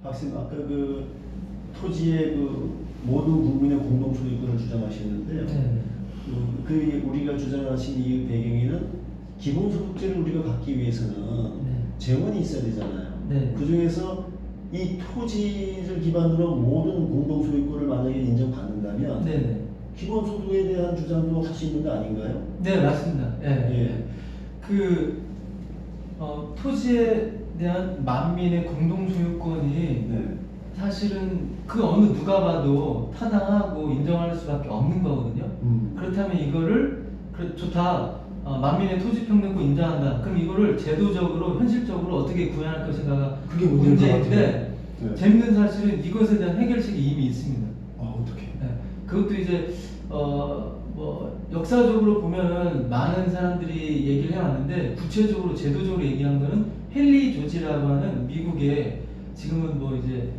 박사님 아까 그 토지의 그 모든 국민의 공동 소유권을 주장하셨는데요. 네. 그 우리가 주장하신 이 배경에는 기본소득세를 우리가 받기 위해서는 네. 재원이 있어야 되잖아요. 네. 그 중에서 이 토지를 기반으로 모든 공동 소유권을 만약에 인정받는다면 네. 기본소득에 대한 주장도 할 수 있는 거 아닌가요? 네, 맞습니다. 예. 예. 토지에 대한 만민의 공동 소유권이 네. 사실은 그 어느 누가 봐도 타당하고 인정할 수밖에 없는 거거든요. 그렇다면 이거를 좋다. 만민의 토지 평등권 인정한다. 그럼 이거를 제도적으로 현실적으로 어떻게 구현할 것인가가 그게 문제인 것 문제인데 네. 재밌는 사실은 이것에 대한 해결책이 이미 있습니다. 어떻게? 네. 그것도 이제 역사적으로 보면은 많은 사람들이 얘기를 해왔는데 구체적으로 제도적으로 얘기한 거는 헨리 조지라고 하는 미국의 지금은 뭐 이제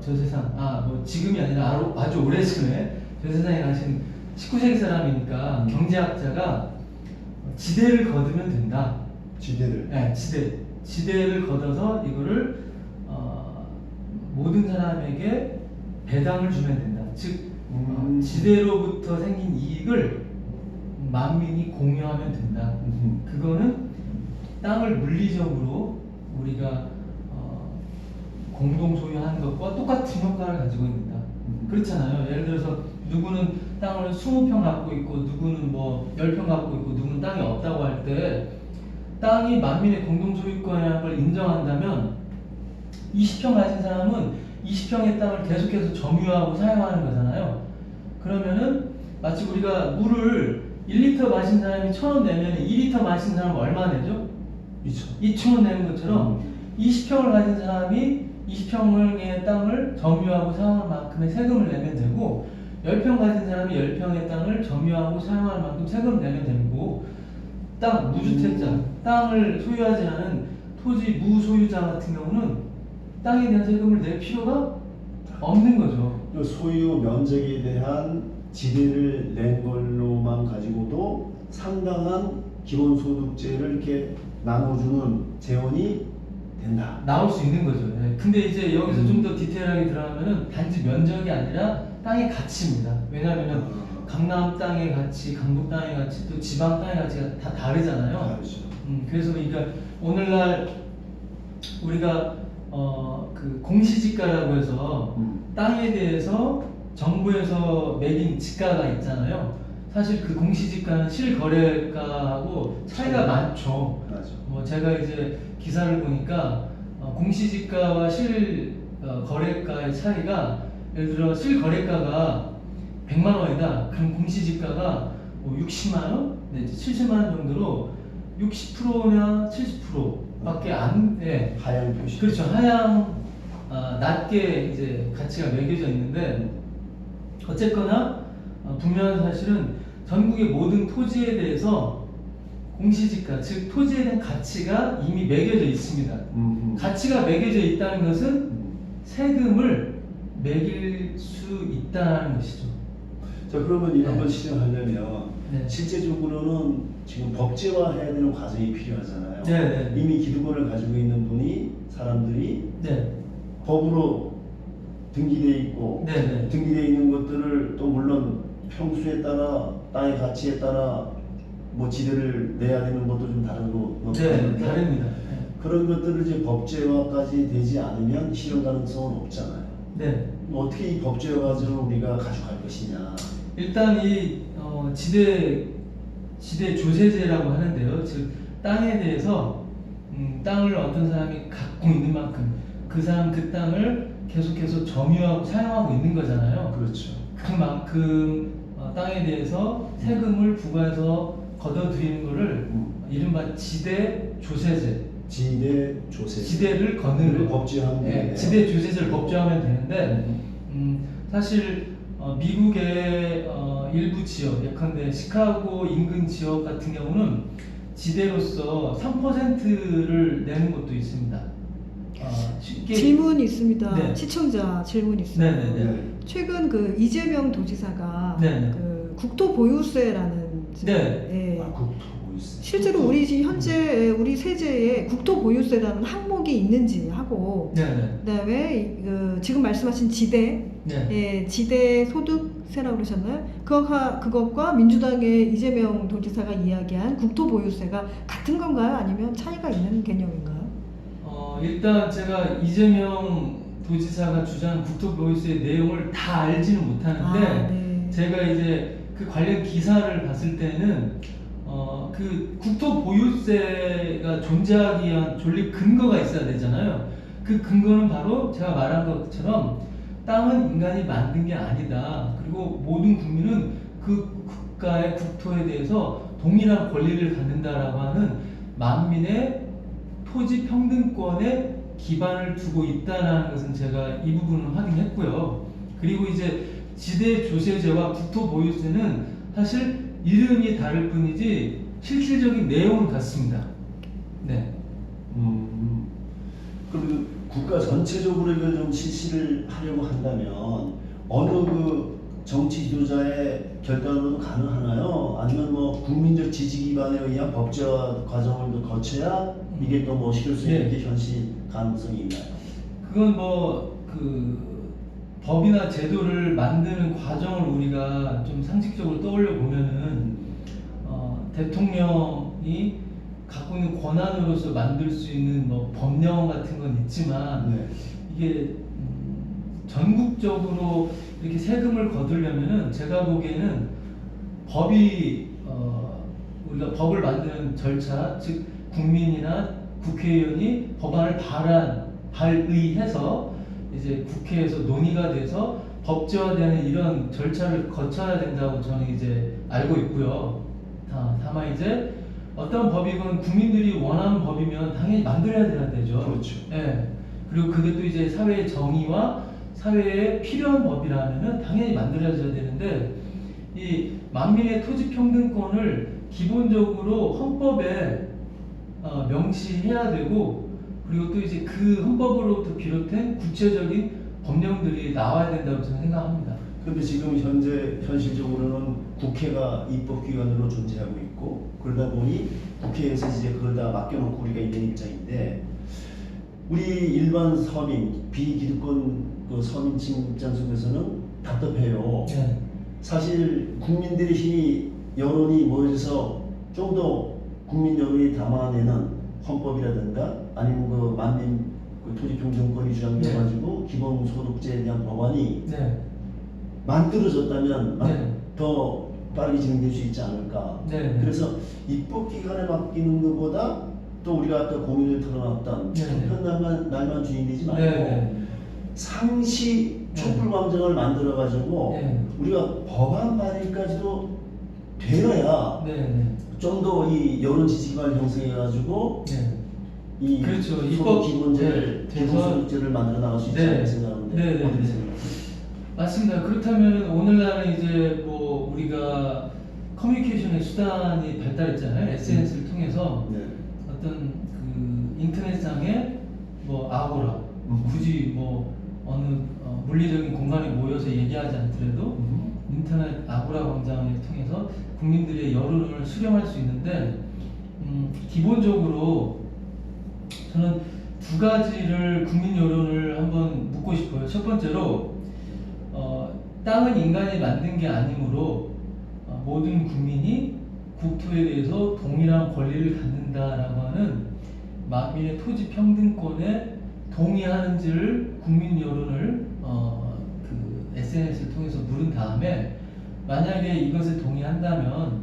저 세상 뭐 지금이 아니라 아주 오래전에 저 세상에 가신 19세기 사람이니까 경제학자가 지대를 거두면 된다. 지대를. 네, 지대를 걷어서 이거를 모든 사람에게 배당을 주면 된다. 즉 지대로부터 생긴 이익을 만민이 공유하면 된다. 그거는 땅을 물리적으로 우리가 공동 소유하는 것과 똑같은 효과를 가지고 있다. 그렇잖아요. 예를 들어서 누구는 땅을 20평 갖고 있고 누구는 뭐 10평 갖고 있고 누구는 땅이 없다고 할 때 땅이 만민의 공동 소유권이라는 걸 인정한다면 20평 가진 사람은 20평의 땅을 계속해서 점유하고 사용하는 거잖아요. 그러면은 마치 우리가 물을 1리터 마신 사람이 1,000원 내면 2리터 마신 사람은 얼마 내죠? 2,000원 내는 것처럼 20평을 가진 사람이 20평의 땅을 점유하고 사용할 만큼의 세금을 내면 되고 10평 가진 사람이 10평의 땅을 점유하고 사용할 만큼 세금을 내면 되고 무주택자, 땅을 소유하지 않은 토지 무소유자 같은 경우는 땅에 대한 세금을 낼 필요가 없는 거죠. 소유 면적에 대한 지대를 낸 걸로만 가지고도 상당한 기본소득세를 이렇게 나눠주는 재원이 된다. 나올 수 있는 거죠. 네. 근데 이제 여기서 좀 더 디테일하게 들어가면은 단지 면적이 아니라 땅의 가치입니다. 왜냐하면은 강남 땅의 가치, 강북 땅의 가치, 또 지방 땅의 가치가 다 다르잖아요. 다르죠. 그래서 그러니까 오늘날 우리가 그 공시지가라고 해서 땅에 대해서 정부에서 매긴 지가가 있잖아요. 사실 그 공시지가는 실거래가하고 차이가 많죠. 맞아. 제가 이제 기사를 보니까 공시지가와 실거래가의 차이가 예를 들어 실거래가가 100만 원이다. 그럼 공시지가가 60만 원, 내지 70만 원 정도로 60%나 70%밖에 안 돼. 하향 표시. 그렇죠. 하향 낮게 이제 가치가 매겨져 있는데 어쨌거나 분명한 사실은 전국의 모든 토지에 대해서 공시지가, 즉 토지에 대한 가치가 이미 매겨져 있습니다. 가치가 매겨져 있다는 것은 세금을 매길 수 있다는 것이죠. 자, 그러면 이런 걸 시행하려면 네. 실제적으로는 지금 법제화해야 되는 과정이 필요하잖아요. 네. 이미 기득권을 가지고 있는 사람들이 네. 법으로 등기돼 있고 네. 등기돼 있는 것들을 또 물론 평수에 따라 땅의 가치에 따라 뭐 지대를 내야 되는 것도 좀 다르고 네, 다릅니다. 네. 그런 것들을 이제 법제화까지 되지 않으면 실현 가능성은 없잖아요. 네. 어떻게 이 법제화 과정을 우리가 가져갈 것이냐. 일단 이 지대 조세제라고 하는데요. 즉 땅에 대해서 땅을 어떤 사람이 갖고 있는 만큼 그 사람 그 땅을 계속해서 점유하고 사용하고 있는 거잖아요. 그렇죠. 그만큼 땅에 대해서 세금을 부과해서 걷어들이는 거를 이른바 지대 조세제. 지대 조세. 지대를 걷는 법제화하면 되네요. 지대 조세제를 법제화하면 되는데 사실 미국의 일부 지역, 예컨대 시카고 인근 지역 같은 경우는 지대로서 3%를 내는 곳도 있습니다. 쉽게 질문이 있습니다. 네. 시청자 질문이 있습니다. 네네네. 최근 그 이재명 도지사가 네네. 그 국토 보유세라는 네. 예, 국토 보유세. 실제로 우리 현재 우리 세제에 국토 보유세라는 항목이 있는지 하고 네네. 그다음에 그 지금 말씀하신 지대 네. 예, 지대 소득세라고 그러셨나요? 그것과 민주당의 이재명 도지사가 이야기한 국토 보유세가 같은 건가요? 아니면 차이가 있는 개념인가요? 일단 제가 이재명 도지사가 주장한 국토보유세 내용을 다 알지는 못하는데 네. 제가 이제 그 관련 기사를 봤을 때는 그 국토보유세가 존재하기 위한 존립 근거가 있어야 되잖아요. 그 근거는 바로 제가 말한 것처럼 땅은 인간이 만든 게 아니다. 그리고 모든 국민은 그 국가의 국토에 대해서 동일한 권리를 갖는다라고 하는 만민의 토지 평등권에 기반을 두고 있다는 것은 제가 이 부분을 확인했고요. 그리고 이제 지대 조세제와 국토 보유세는 사실 이름이 다를 뿐이지 실질적인 내용은 같습니다. 네. 그럼 국가 전체적으로 이걸 좀 실시를 하려고 한다면 어느 그 정치 지도자의 결단으로도 가능하나요? 아니면 뭐 국민적 지지 기반에 의한 법제화 과정을 더 거쳐야 이게 또 뭐 실을 수 있는 게 현실 가능성이 있나요? 그건 뭐 그 법이나 제도를 만드는 과정을 우리가 좀 상식적으로 떠올려 보면은 대통령이 갖고 있는 권한으로서 만들 수 있는 뭐 법령 같은 건 있지만 네. 이게 전국적으로 이렇게 세금을 거두려면은 제가 보기에는 법이 우리가 법을 만드는 절차, 즉 국민이나 국회의원이 법안을 발의해서 이제 국회에서 논의가 돼서 법제화되는 이런 절차를 거쳐야 된다고 저는 이제 알고 있고요. 다만 이제 어떤 법이건 국민들이 원하는 법이면 당연히 만들어야 되죠. 그렇죠. 예. 그리고 그게 또 이제 사회의 정의와 사회에 필요한 법이라면은 당연히 만들어져야 되는데 이 만민의 토지 평등권을 기본적으로 헌법에 명시해야 되고 그리고 또 이제 그 헌법으로부터 비롯된 구체적인 법령들이 나와야 된다고 저는 생각합니다. 그런데 지금 현재 현실적으로는 국회가 입법기관으로 존재하고 있고 그러다 보니 국회에서 이제 그걸 다 맡겨놓고 우리가 있는 입장인데 우리 일반 서민, 비기득권 그 서민층 입장 속에서는 답답해요. 네. 사실 국민들의 힘이 여론이 모여져서 좀 더 국민 여론이 담아내는 헌법이라든가 아니면 그 만민 그 토지평등권이 주장되어가지고 기본소득제에 대한 법안이 네. 만들어졌다면 네. 더 빠르게 진행될 수 있지 않을까. 네. 그래서 입법기관에 맡기는 것보다 또 우리가 아까 고민을 털어놨던 네. 날만 주인되지 말고 네. 상시 촛불광장을 만들어가지고 네. 우리가 법안 발의까지도 되어야 네. 좀 더 이 여론 지지 기반을 형성해가지고 네. 이 그렇죠. 소득 입법 기본제를 돼서 기본소득제를 만들어 나갈 수 있지 네. 않을까 생각하는데 네. 어떻게 네. 생각하세요? 맞습니다. 그렇다면 오늘날은 이제 뭐 우리가 커뮤니케이션의 수단이 발달했잖아요. SNS를 통해서 네. 어떤 그 인터넷상에 뭐 아고라 굳이 뭐 어느 물리적인 공간에 모여서 얘기하지 않더라도 인터넷 아고라 광장을 통해서 국민들의 여론을 수렴할 수 있는데 기본적으로 저는 두 가지를 국민 여론을 한번 묻고 싶어요. 첫 번째로 땅은 인간이 만든 게 아니므로 모든 국민이 국토에 대해서 동일한 권리를 갖는다라고 하는 만민의 토지 평등권에 동의하는지를 국민 여론을 그 SNS를 통해서 물은 다음에 만약에 이것을 동의한다면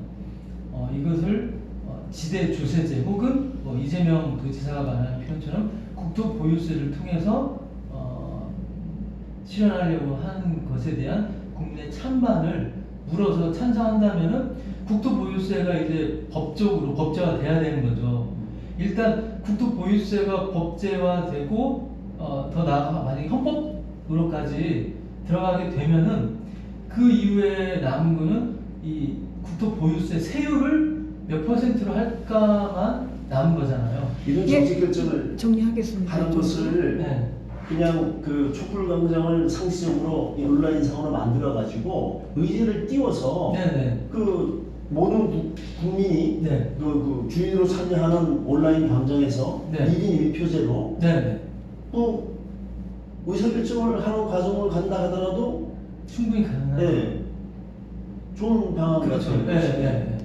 이것을 지대 조세제 혹은 뭐 이재명 도지사가 말하는 표현처럼 국토 보유세를 통해서 실현하려고 하는 것에 대한 국민의 찬반을 물어서 찬성한다면은 국토 보유세가 이제 법적으로 법제화돼야 되는 거죠. 일단 국토 보유세가 법제화되고 더 나아가 만약에 헌법으로까지 들어가게 되면은 그 이후에 남은 거는 이 국토 보유세 세율을 몇 %로 할까만 남은 거잖아요. 이런 예. 정책 결정을 정리하겠습니다. 하는 것을 네. 그냥 그 촛불광장을 상시적으로 온라인상으로 만들어 가지고 의제를 띄워서 네네. 그 모든 국민이 네. 그 주인으로 참여하는 온라인 광장에서 네. 1인 1표제로 네. 또 의사결정을 하는 과정을 간다 하더라도 충분히 가능한. 네, 좋은 방안 그렇죠. 같아요. 네, 네, 네.